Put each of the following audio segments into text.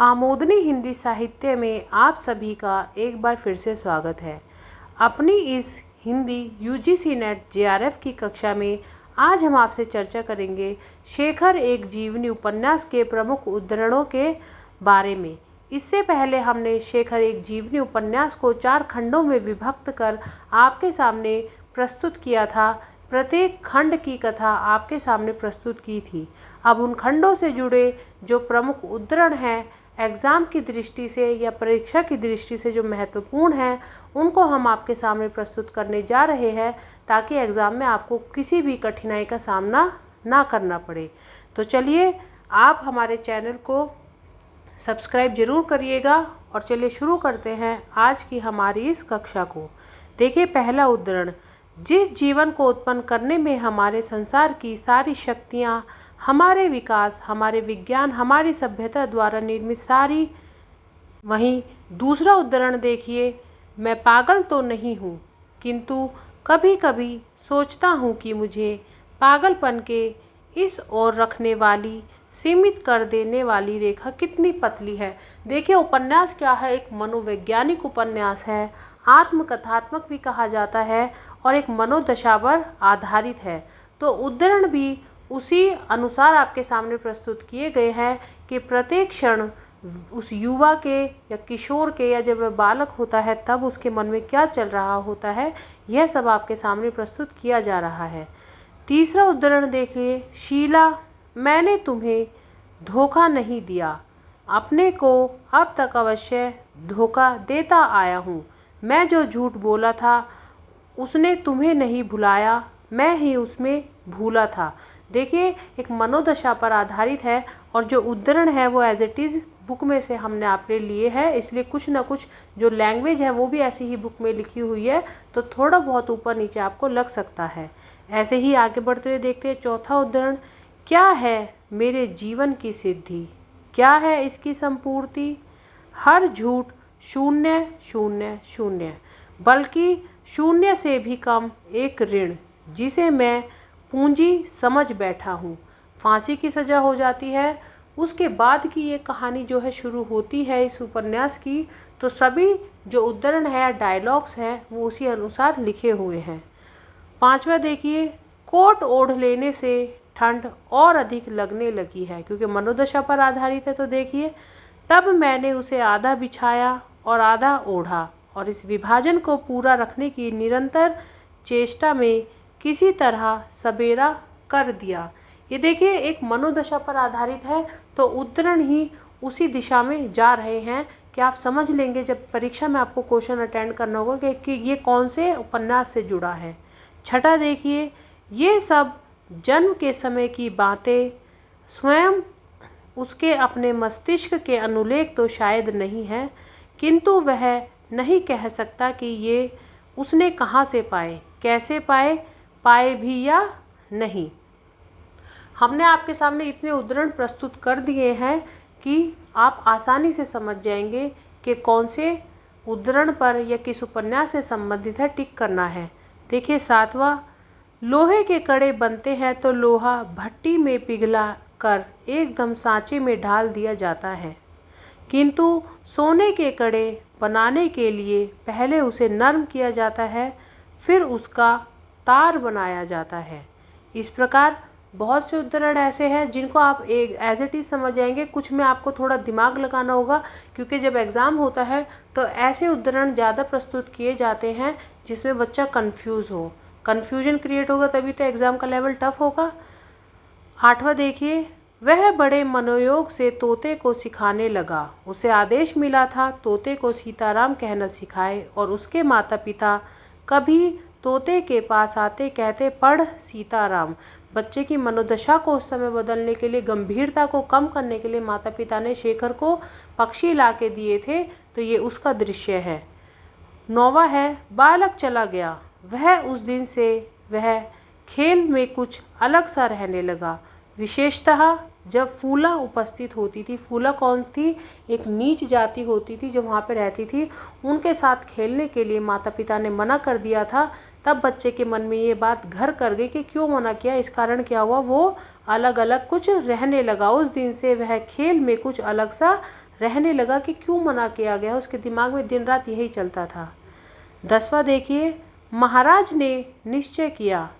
आमोदनी हिंदी साहित्य में आप सभी का एक बार फिर से स्वागत है। अपनी इस हिंदी यूजीसी नेट जेआरएफ की कक्षा में आज हम आपसे चर्चा करेंगे शेखर एक जीवनी उपन्यास के प्रमुख उद्धरणों के बारे में। इससे पहले हमने शेखर एक जीवनी उपन्यास को 4 खंडों में विभक्त कर आपके सामने प्रस्तुत किया था। प्रत्येक खंड की कथा आपके सामने प्रस्तुत की थी। अब उन खंडों से जुड़े जो प्रमुख उद्धरण हैं, एग्ज़ाम की दृष्टि से या परीक्षा की दृष्टि से जो महत्वपूर्ण हैं, उनको हम आपके सामने प्रस्तुत करने जा रहे हैं ताकि एग्ज़ाम में आपको किसी भी कठिनाई का सामना ना करना पड़े। तो चलिए, आप हमारे चैनल को सब्सक्राइब ज़रूर करिएगा और चलिए शुरू करते हैं आज की हमारी इस कक्षा को। देखिए, पहला उद्धरण, जिस जीवन को उत्पन्न करने में हमारे संसार की सारी शक्तियाँ, हमारे विकास, हमारे विज्ञान, हमारी सभ्यता द्वारा निर्मित सारी। वहीं दूसरा उद्धरण देखिए, मैं पागल तो नहीं हूँ, किंतु कभी कभी सोचता हूँ कि मुझे पागलपन के इस ओर रखने वाली, सीमित कर देने वाली रेखा कितनी पतली है। देखिए, उपन्यास क्या है? एक मनोवैज्ञानिक उपन्यास है, आत्मकथात्मक भी कहा जाता है और एक मनोदशा पर आधारित है। तो उद्धरण भी उसी अनुसार आपके सामने प्रस्तुत किए गए हैं कि प्रत्येक क्षण उस युवा के या किशोर के या जब वह बालक होता है तब उसके मन में क्या चल रहा होता है, यह सब आपके सामने प्रस्तुत किया जा रहा है। तीसरा उद्धरण देखिए, शीला, मैंने तुम्हें धोखा नहीं दिया, अपने को अब तक अवश्य धोखा देता आया हूँ। मैं जो झूठ बोला था उसने तुम्हें नहीं भुलाया, मैं ही उसमें भूला था। देखिए, एक मनोदशा पर आधारित है और जो उद्धरण है वो एज इट इज़ बुक में से हमने आपके लिए है, इसलिए कुछ ना कुछ जो लैंग्वेज है वो भी ऐसी ही बुक में लिखी हुई है, तो थोड़ा बहुत ऊपर नीचे आपको लग सकता है। ऐसे ही आगे बढ़ते हुए देखते हैं चौथा उद्धरण, क्या है मेरे जीवन की सिद्धि, क्या है इसकी संपूर्ति? हर झूठ शून्य शून्य शून्य, बल्कि शून्य से भी कम एक ऋण, जिसे मैं पूंजी समझ बैठा हूँ। फांसी की सज़ा हो जाती है, उसके बाद की ये कहानी जो है शुरू होती है इस उपन्यास की। तो सभी जो उद्धरण है, डायलॉग्स हैं, वो उसी अनुसार लिखे हुए हैं। पांचवा देखिए, कोट ओढ़ लेने से ठंड और अधिक लगने लगी है, क्योंकि मनोदशा पर आधारित है। तो देखिए, तब मैंने उसे आधा बिछाया और आधा ओढ़ा और इस विभाजन को पूरा रखने की निरंतर चेष्टा में किसी तरह सबेरा कर दिया। ये देखिए, एक मनोदशा पर आधारित है, तो उद्धरण ही उसी दिशा में जा रहे हैं कि आप समझ लेंगे जब परीक्षा में आपको क्वेश्चन अटेंड करना होगा कि ये कौन से उपन्यास से जुड़ा है। छठा देखिए, ये सब जन्म के समय की बातें, स्वयं उसके अपने मस्तिष्क के अनुलेख तो शायद नहीं है, किंतु वह नहीं कह सकता कि ये उसने कहाँ से पाए, कैसे पाए, पाए भी या नहीं। हमने आपके सामने इतने उद्धरण प्रस्तुत कर दिए हैं कि आप आसानी से समझ जाएंगे कि कौन से उद्धरण पर या किस उपन्यास से संबंधित है, टिक करना है। देखिए, सातवां, लोहे के कड़े बनते हैं तो लोहा भट्टी में पिघला कर एकदम सांचे में ढाल दिया जाता है, किंतु सोने के कड़े बनाने के लिए पहले उसे नरम किया जाता है, फिर उसका तार बनाया जाता है। इस प्रकार बहुत से उद्धरण ऐसे हैं जिनको आप एक एज इट इज़ समझ जाएंगे। कुछ में आपको थोड़ा दिमाग लगाना होगा, क्योंकि जब एग्ज़ाम होता है तो ऐसे उद्धरण ज़्यादा प्रस्तुत किए जाते हैं जिसमें बच्चा कंफ्यूज हो, कन्फ्यूजन क्रिएट होगा, तभी तो एग्ज़ाम का लेवल टफ होगा। आठवां देखिए, वह बड़े मनोयोग से तोते को सिखाने लगा, उसे आदेश मिला था तोते को सीताराम कहना सिखाए, और उसके माता पिता कभी तोते के पास आते कहते पढ़ सीताराम। बच्चे की मनोदशा को उस समय बदलने के लिए, गंभीरता को कम करने के लिए माता पिता ने शेखर को पक्षी ला के दिए थे, तो ये उसका दृश्य है। नौवां है, बालक चला गया, वह उस दिन से वह खेल में कुछ अलग सा रहने लगा, विशेषतः जब फूला उपस्थित होती थी। फूला कौन थी? एक नीच जाति होती थी जो वहाँ पे रहती थी, उनके साथ खेलने के लिए माता पिता ने मना कर दिया था। तब बच्चे के मन में ये बात घर कर गई कि क्यों मना किया, इस कारण क्या हुआ, वो अलग अलग कुछ रहने लगा। उस दिन से वह खेल में कुछ अलग सा रहने लगा कि क्यों मना किया गया। उसके दिमाग में दिन रात यही चलता था। 10वां देखिए, महाराज ने निश्चय किया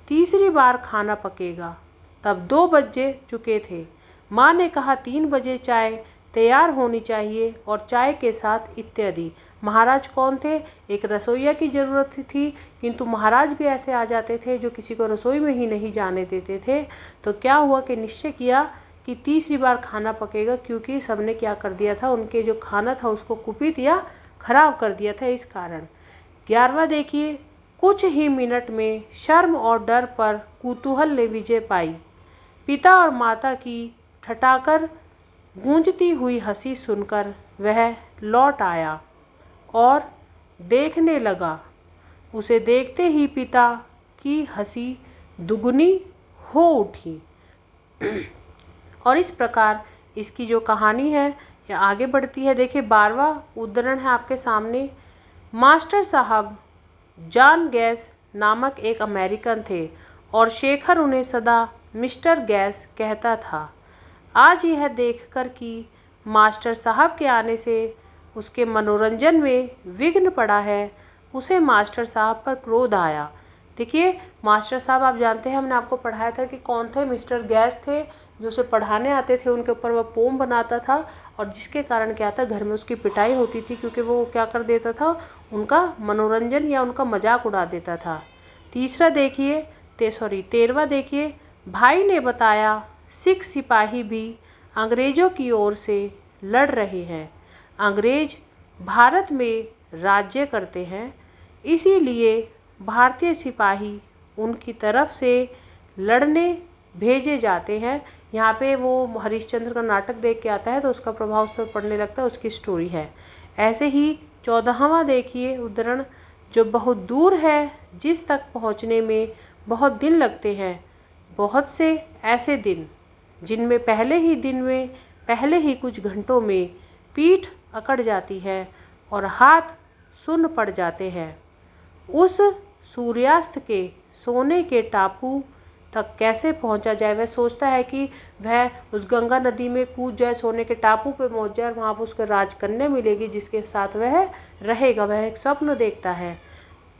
तीसरी बार खाना पकेगा। तब 2 बज चुके थे। माँ ने कहा 3 बजे चाय तैयार होनी चाहिए और चाय के साथ इत्यादि। महाराज कौन थे? एक रसोइया की ज़रूरत थी, किंतु महाराज भी ऐसे आ जाते थे जो किसी को रसोई में ही नहीं जाने देते थे। तो क्या हुआ कि निश्चय किया कि तीसरी बार खाना पकेगा, क्योंकि सबने क्या कर दिया था, उनके जो खाना था उसको कुपित या खराब कर दिया था, इस कारण। 11वां देखिए, कुछ ही मिनट में शर्म और डर पर कुतूहल ने विजय पाई। पिता और माता की ठठाकर गूंजती हुई हंसी सुनकर वह लौट आया और देखने लगा। उसे देखते ही पिता की हंसी दुगनी हो उठी। और इस प्रकार इसकी जो कहानी है यह आगे बढ़ती है। देखिए 12वां उद्धरण है आपके सामने। मास्टर साहब जॉन गैस नामक एक अमेरिकन थे और शेखर उन्हें सदा मिस्टर गैस कहता था। आज यह देखकर कि मास्टर साहब के आने से उसके मनोरंजन में विघ्न पड़ा है, उसे मास्टर साहब पर क्रोध आया। देखिए मास्टर साहब आप जानते हैं, हमने आपको पढ़ाया था कि कौन थे, मिस्टर गैस थे, जो उसे पढ़ाने आते थे, उनके ऊपर वह पोम बनाता था और जिसके कारण क्या था, घर में उसकी पिटाई होती थी, क्योंकि वो क्या कर देता था, उनका मनोरंजन या उनका मजाक उड़ा देता था। 13वां देखिए, भाई ने बताया सिख सिपाही भी अंग्रेज़ों की ओर से लड़ रहे हैं। अंग्रेज़ भारत में राज्य करते हैं, इसीलिए भारतीय सिपाही उनकी तरफ से लड़ने भेजे जाते हैं। यहाँ पे वो हरिश्चंद्र का नाटक देख के आता है तो उसका प्रभाव उस पर पड़ने लगता है, उसकी स्टोरी है। ऐसे ही 14वां देखिए उद्धरण, जो बहुत दूर है, जिस तक पहुँचने में बहुत दिन लगते हैं, बहुत से ऐसे दिन जिनमें पहले ही कुछ घंटों में पीठ अकड़ जाती है और हाथ सुन्न पड़ जाते हैं। उस सूर्यास्त के सोने के टापू तक कैसे पहुंचा जाए। वह सोचता है कि वह उस गंगा नदी में कूद जाए, सोने के टापू पे पहुंच जाए और वहाँ पर उसको राजकन्या मिलेगी जिसके साथ वह रहेगा। वह एक स्वप्न देखता है।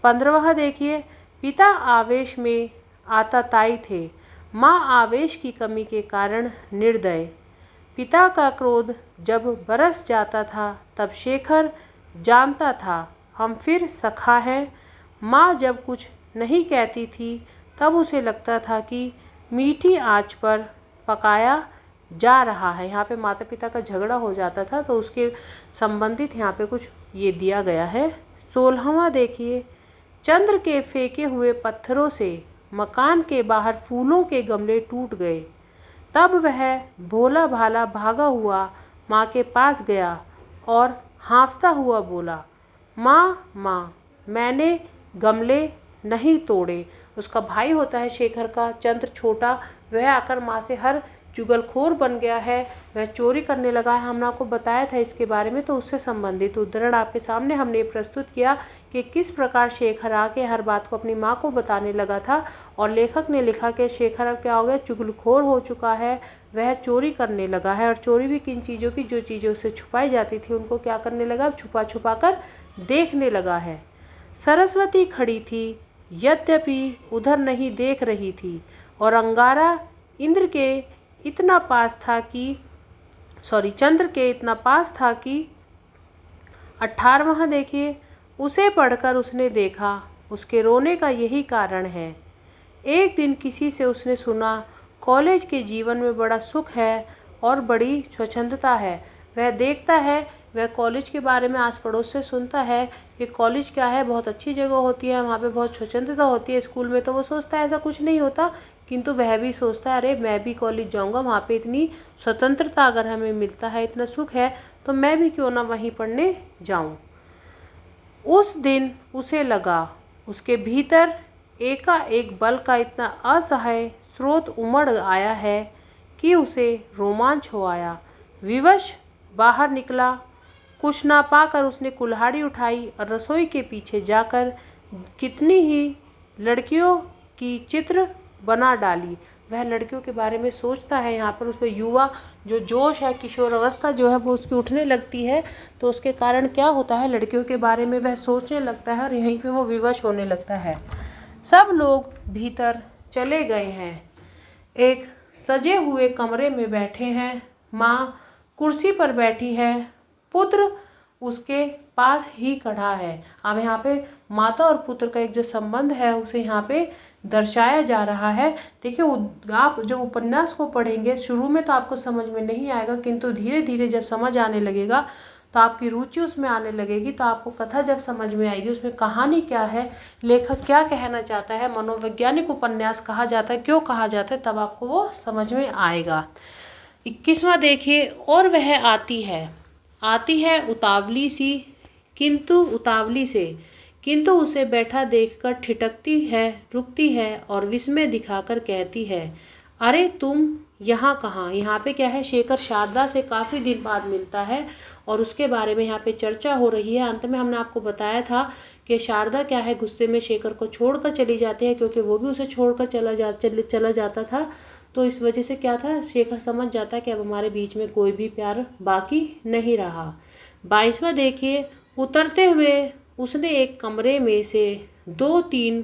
15वां देखिए, पिता आवेश में आताताई थे, माँ आवेश की कमी के कारण निर्दय। पिता का क्रोध जब बरस जाता था तब शेखर जानता था हम फिर सखा हैं। माँ जब कुछ नहीं कहती थी तब उसे लगता था कि मीठी आंच पर पकाया जा रहा है। यहाँ पे माता पिता का झगड़ा हो जाता था तो उसके संबंधित यहाँ पे कुछ ये दिया गया है। 16वां देखिए, चंद्र के फेंके हुए पत्थरों से मकान के बाहर फूलों के गमले टूट गए। तब वह भोला भाला भागा हुआ माँ के पास गया और हाँफता हुआ बोला, माँ माँ, मैंने गमले नहीं तोड़े। उसका भाई होता है शेखर का, चंद्र छोटा, वह आकर माँ से हर चुगलखोर बन गया है, वह चोरी करने लगा है। हमने आपको बताया था इसके बारे में, तो उससे संबंधित उद्धरण आपके सामने हमने प्रस्तुत किया कि किस प्रकार शेखर आके हर बात को अपनी माँ को बताने लगा था। और लेखक ने लिखा कि शेखर अब क्या हो गया, चुगलखोर हो चुका है, वह चोरी करने लगा है। और चोरी भी किन चीज़ों की, जो चीज़ों से छुपाई जाती थी उनको क्या करने लगा, छुपा छुपा कर देखने लगा है। सरस्वती खड़ी थी, यद्यपि उधर नहीं देख रही थी, और अंगारा इंद्र के इतना पास था कि चंद्र के इतना पास था कि 18वां देखिए, उसे पढ़कर उसने देखा उसके रोने का यही कारण है। एक दिन किसी से उसने सुना कॉलेज के जीवन में बड़ा सुख है और बड़ी स्वच्छंदता है। वह देखता है, वह कॉलेज के बारे में आस पड़ोस से सुनता है कि कॉलेज क्या है, बहुत अच्छी जगह होती है, वहाँ पे बहुत स्वच्छंदता होती है। स्कूल में तो वो सोचता है ऐसा कुछ नहीं होता, किंतु वह भी सोचता है अरे मैं भी कॉलेज जाऊँगा, वहाँ पे इतनी स्वतंत्रता अगर हमें मिलता है, इतना सुख है, तो मैं भी क्यों ना वहीं पढ़ने जाऊँ। उस दिन उसे लगा उसके भीतर एकाएक बल का इतना असहाय स्रोत उमड़ आया है कि उसे रोमांच हो आया। विवश बाहर निकला। कुछ ना पाकर उसने कुल्हाड़ी उठाई और रसोई के पीछे जाकर कितनी ही लड़कियों की चित्र बना डाली। वह लड़कियों के बारे में सोचता है। यहाँ पर उसमें युवा जो जोश है, किशोर अवस्था जो है वो उसकी उठने लगती है। तो उसके कारण क्या होता है, लड़कियों के बारे में वह सोचने लगता है और यहीं पे वो विवश होने लगता है। सब लोग भीतर चले गए हैं। एक सजे हुए कमरे में बैठे हैं। माँ कुर्सी पर बैठी है, पुत्र उसके पास ही खड़ा है। अब यहाँ पे माता और पुत्र का एक जो संबंध है उसे यहाँ पे दर्शाया जा रहा है। देखिए, आप जब उपन्यास को पढ़ेंगे शुरू में तो आपको समझ में नहीं आएगा, किंतु धीरे धीरे जब समझ आने लगेगा तो आपकी रुचि उसमें आने लगेगी। तो आपको कथा जब समझ में आएगी, उसमें कहानी क्या है, लेखक क्या कहना चाहता है, मनोवैज्ञानिक उपन्यास कहा जाता है, क्यों कहा जाता है, तब आपको वो समझ में आएगा। 21वां देखिए, और वह आती है उतावली सी, उतावली से, किंतु उसे बैठा देखकर ठिठकती है, रुकती है और विस्मय दिखाकर कहती है, अरे तुम यहाँ कहाँ। यहाँ पे क्या है, शेखर शारदा से काफ़ी दिन बाद मिलता है और उसके बारे में यहाँ पे चर्चा हो रही है। अंत में हमने आपको बताया था कि शारदा क्या है, गुस्से में शेखर को छोड़कर चली जाती है, क्योंकि वो भी उसे छोड़कर चला जाता था। तो इस वजह से क्या था, शेखर समझ जाता है कि अब हमारे बीच में कोई भी प्यार बाकी नहीं रहा। 22वां देखिए, उतरते हुए उसने एक कमरे में से 2-3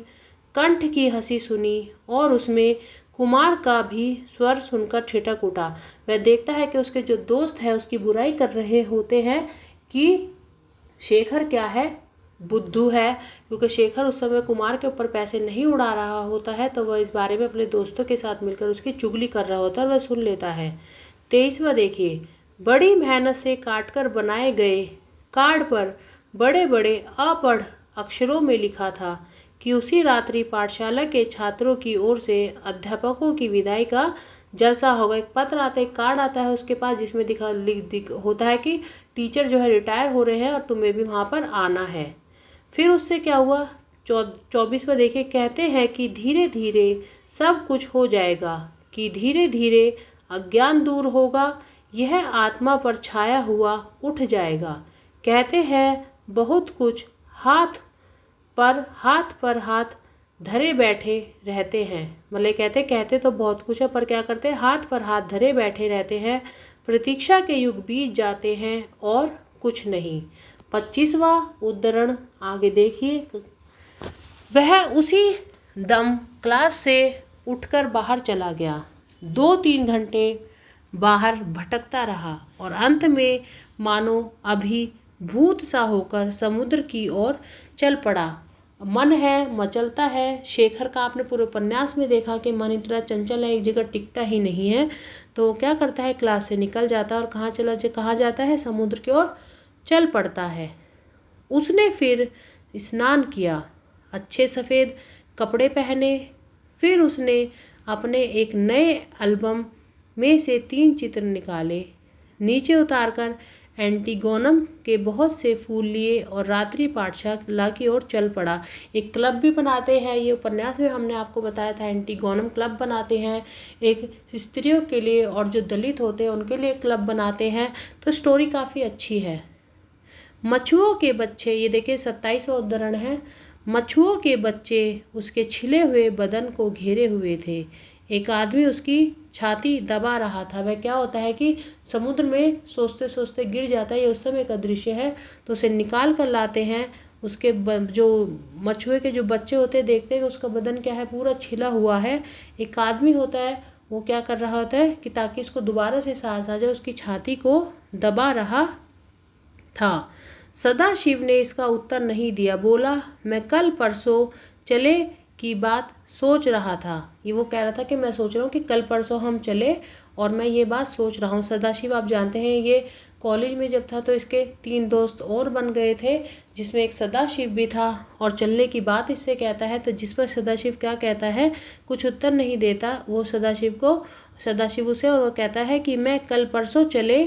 कंठ की हंसी सुनी और उसमें कुमार का भी स्वर सुनकर ठिठक उठा। वह देखता है कि उसके जो दोस्त है उसकी बुराई कर रहे होते हैं कि शेखर क्या है, बुद्धू है, क्योंकि शेखर उस समय कुमार के ऊपर पैसे नहीं उड़ा रहा होता है। तो वह इस बारे में अपने दोस्तों के साथ मिलकर उसकी चुगली कर रहा होता है और वह सुन लेता है। 23वां देखिए, बड़ी मेहनत से काटकर बनाए गए कार्ड पर बड़े बड़े अपढ़ अक्षरों में लिखा था कि उसी रात्रि पाठशाला के छात्रों की ओर से अध्यापकों की विदाई का जलसा होगा। एक पत्र आता है, एक कार्ड आता है उसके पास, जिसमें होता है कि टीचर जो है रिटायर हो रहे हैं और तुम्हें भी वहाँ पर आना है। फिर उससे क्या हुआ, 24वां देखिए, कहते हैं कि धीरे धीरे सब कुछ हो जाएगा, कि धीरे धीरे अज्ञान दूर होगा, यह आत्मा पर छाया हुआ उठ जाएगा। कहते हैं बहुत कुछ हाथ पर हाथ धरे बैठे रहते हैं। मतलब कहते तो बहुत कुछ है, पर क्या करते हैं, हाथ पर हाथ धरे बैठे रहते हैं। प्रतीक्षा के युग बीत जाते हैं और कुछ नहीं। 25वां उद्धरण आगे देखिए, वह उसी दम क्लास से उठकर बाहर चला गया। 2-3 घंटे बाहर भटकता रहा और अंत में मानो अभिभूत सा होकर समुद्र की ओर चल पड़ा। मन है, मचलता है। शेखर का आपने पूरे उपन्यास में देखा कि मन इतना चंचल है, एक जगह टिकता ही नहीं है। तो क्या करता है, क्लास से निकल जाता है और कहाँ जाता है, समुद्र की ओर चल पड़ता है। उसने फिर स्नान किया, अच्छे सफ़ेद कपड़े पहने, फिर उसने अपने एक नए एल्बम में से 3 चित्र निकाले, नीचे उतारकर एंटीगोनम के बहुत से फूल लिए और रात्रि पाठशाला की ओर चल पड़ा। एक क्लब भी बनाते हैं, ये उपन्यास में हमने आपको बताया था, एंटीगोनम क्लब बनाते हैं, एक स्त्रियों के लिए और जो दलित होते हैं उनके लिए क्लब बनाते हैं। तो स्टोरी काफ़ी अच्छी है। मछुओं के बच्चे, ये देखिए 27वां उद्धरण है, मछुओं के बच्चे उसके छिले हुए बदन को घेरे हुए थे। एक आदमी उसकी छाती दबा रहा था। वह क्या होता है कि समुद्र में सोचते सोचते गिर जाता है, ये उस समय का दृश्य है। तो उसे निकाल कर लाते हैं, उसके जो मछुए के जो बच्चे होते हैं देखते हैं कि उसका बदन क्या है, पूरा छिला हुआ है। एक आदमी होता है, वो क्या कर रहा होता है कि ताकि इसको दोबारा से सांस आ जाए, उसकी छाती को दबा रहा था। सदाशिव ने इसका उत्तर नहीं दिया, बोला, मैं कल परसों चले की बात सोच रहा था। ये वो कह रहा था कि मैं सोच रहा हूँ कि कल परसों हम चले और मैं ये बात सोच रहा हूँ। सदाशिव आप जानते हैं, ये कॉलेज में जब था तो इसके 3 दोस्त और बन गए थे, जिसमें एक सदाशिव भी था और चलने की बात इससे कहता है। तो जिस पर सदाशिव क्या कहता है, कुछ उत्तर नहीं देता वो सदाशिव उसे, और वो कहता है कि मैं कल परसों चले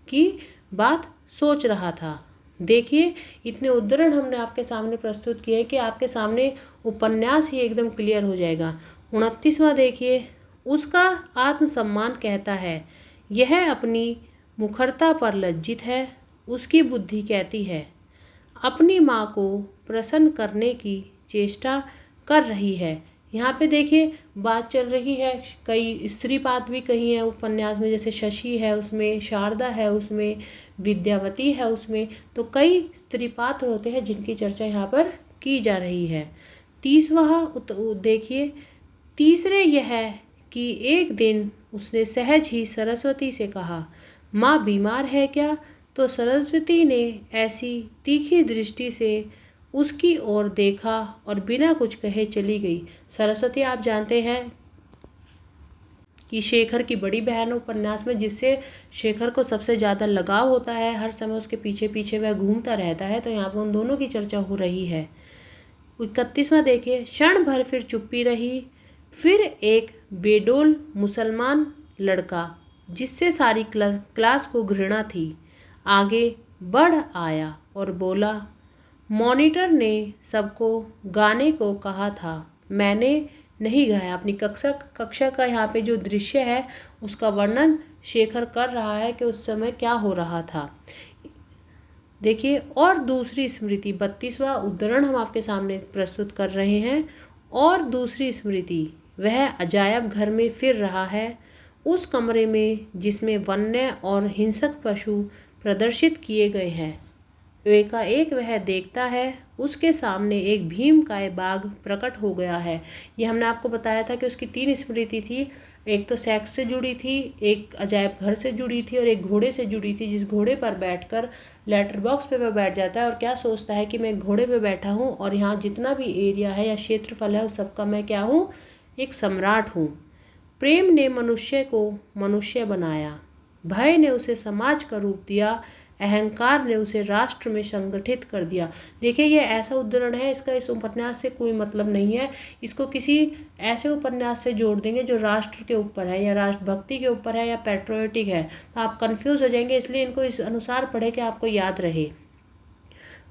की बात सोच रहा था। देखिए, इतने उद्धरण हमने आपके सामने प्रस्तुत किए कि आपके सामने उपन्यास ही एकदम क्लियर हो जाएगा। 29वां देखिए, उसका आत्मसम्मान कहता है, यह अपनी मुखरता पर लज्जित है। उसकी बुद्धि कहती है, अपनी माँ को प्रसन्न करने की चेष्टा कर रही है। यहाँ पे देखिए बात चल रही है, कई स्त्री पात्र भी कही है उपन्यास में, जैसे शशि है उसमें, शारदा है उसमें, विद्यावती है उसमें, तो कई स्त्री पात्र होते हैं जिनकी चर्चा यहाँ पर की जा रही है। 30वां देखिए, तीसरे यह है कि एक दिन उसने सहज ही सरस्वती से कहा, माँ बीमार है क्या? तो सरस्वती ने ऐसी तीखी दृष्टि से उसकी ओर देखा और बिना कुछ कहे चली गई। सरस्वती आप जानते हैं कि शेखर की बड़ी बहन उपन्यास में, जिससे शेखर को सबसे ज़्यादा लगाव होता है, हर समय उसके पीछे पीछे वह घूमता रहता है। तो यहाँ पर उन दोनों की चर्चा हो रही है। 31वां देखिए, क्षण भर फिर चुप्पी रही। फिर एक बेडोल मुसलमान लड़का, जिससे सारी क्लास को घृणा थी, आगे बढ़ आया और बोला, मॉनिटर ने सबको गाने को कहा था, मैंने नहीं गाया। अपनी कक्षा का यहाँ पे जो दृश्य है उसका वर्णन शेखर कर रहा है कि उस समय क्या हो रहा था। देखिए, और दूसरी स्मृति, 32वां उद्धरण हम आपके सामने प्रस्तुत कर रहे हैं। और दूसरी स्मृति, वह अजायब घर में फिर रहा है, उस कमरे में जिसमें वन्य और हिंसक पशु प्रदर्शित किए गए हैं। एकाएक वह देखता है, उसके सामने एक भीमकाय बाघ प्रकट हो गया है। ये हमने आपको बताया था कि उसकी 3 स्मृति थी। एक तो सेक्स से जुड़ी थी, एक अजायब घर से जुड़ी थी और एक घोड़े से जुड़ी थी, जिस घोड़े पर बैठकर लेटर बॉक्स पे वह बैठ जाता है और क्या सोचता है कि मैं घोड़े पे बैठा हूँ और यहाँ जितना भी एरिया है या क्षेत्रफल है उस सबका मैं क्या हूँ, एक सम्राट हूँ। प्रेम ने मनुष्य को मनुष्य बनाया, भय ने उसे समाज का रूप दिया, अहंकार ने उसे राष्ट्र में संगठित कर दिया। देखिए, ये ऐसा उद्धरण है, इसका इस उपन्यास से कोई मतलब नहीं है। इसको किसी ऐसे उपन्यास से जोड़ देंगे जो राष्ट्र के ऊपर है या राष्ट्रभक्ति के ऊपर है या पैट्रियोटिक है, तो आप कंफ्यूज हो जाएंगे। इसलिए इनको इस अनुसार पढ़े कि आपको याद रहे।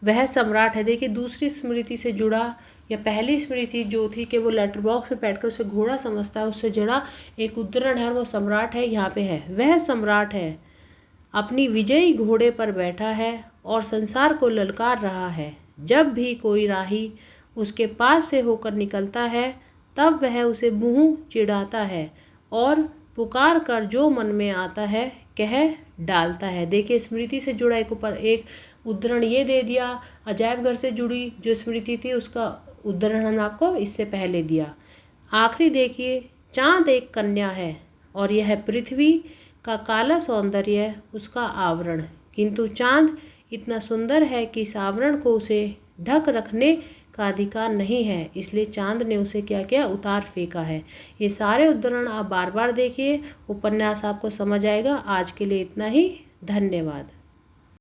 वह सम्राट है, देखिए दूसरी स्मृति से जुड़ा, या पहली स्मृति जो थी कि वो लेटर बॉक्स में बैठकर उसे घोड़ा समझता है, उससे जुड़ा एक उद्धरण है और वो सम्राट है। यहाँ पे है, वह सम्राट है, अपनी विजयी घोड़े पर बैठा है और संसार को ललकार रहा है। जब भी कोई राही उसके पास से होकर निकलता है, तब वह उसे मुँह चिढ़ाता है और पुकार कर जो मन में आता है कह डालता है। देखिए, स्मृति से जुड़ा एक उद्धरण ये दे दिया। अजायब घर से जुड़ी जो स्मृति थी उसका उद्धरण हमने आपको इससे पहले दिया। आखिरी देखिए, चाँद एक कन्या है और यह पृथ्वी का काला सौंदर्य उसका आवरण, किंतु चाँद इतना सुंदर है कि इस आवरण को उसे ढक रखने का अधिकार नहीं है, इसलिए चाँद ने उसे क्या किया, उतार फेंका है। ये सारे उद्धरण आप बार बार देखिए, उपन्यास आपको समझ आएगा। आज के लिए इतना ही, धन्यवाद।